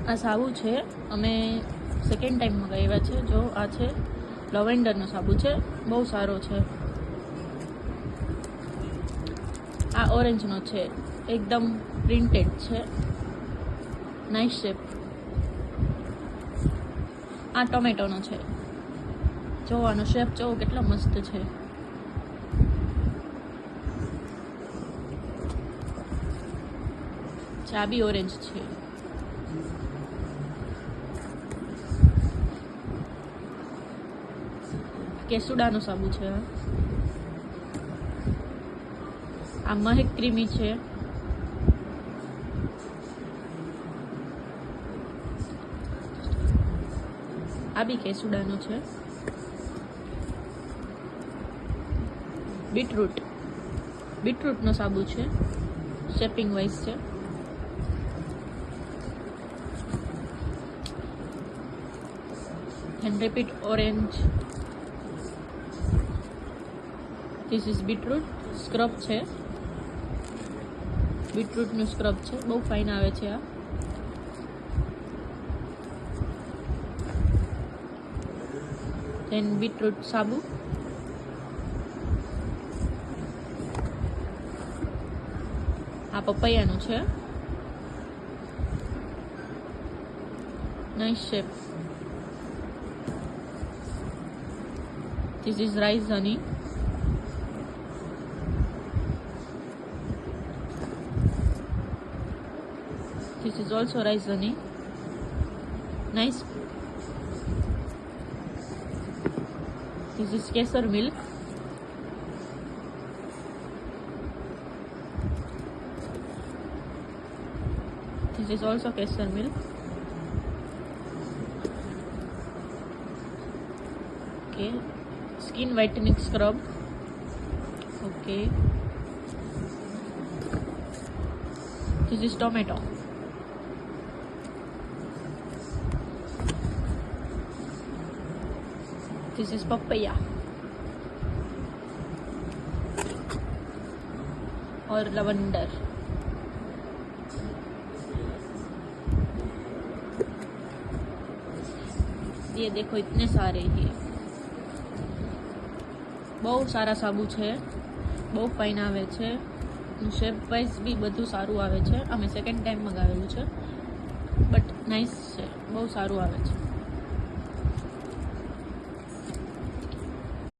આ સાબુ છે, અમે સેકન્ડ ટાઈમ મંગાવ્યા છે. જો આ છે લવેન્ડરનો સાબુ છે, બહુ સારો છે. આ ઓરેન્જનો છે, એકદમ પ્રિન્ટેડ છે, નાઇસ શેપ. આ ટોમેટોનો છે, જોવાનો શેપ જોવો કેટલો મસ્ત છે. ચાબી ઓરેન્જ છે. કેસુડાનો સાબુ છે. આ મહેક ક્રીમી છે. આ બી કેસુડાનો છે. બીટરૂટનો સાબુ છે, શેપિંગ વાઇઝ છે. And repeat orange. This is beetroot scrub છે. બીટરૂટનું સ્ક્રબ છે, બહુ ફાઇન આવે છે. આ દેન બીટરૂટ સાબુ. આ પપૈયાનું છે, nice shape. This is rice honey. This is also rice honey. Nice. This is kesar milk. This is also kesar milk. Okay. Skin whitening scrub. Okay. This is tomato. This is papaya और lavender. ये देखो इतने सारे ही. બહુ સારા સાબુ છે, બહુ fine આવે છે. શેપ વાઇઝ બી બધું સારું આવે છે. અમે સેકન્ડ ટાઈમ મંગાવેલું છે, બટ નાઇસ છે, બહુ સારું આવે છે.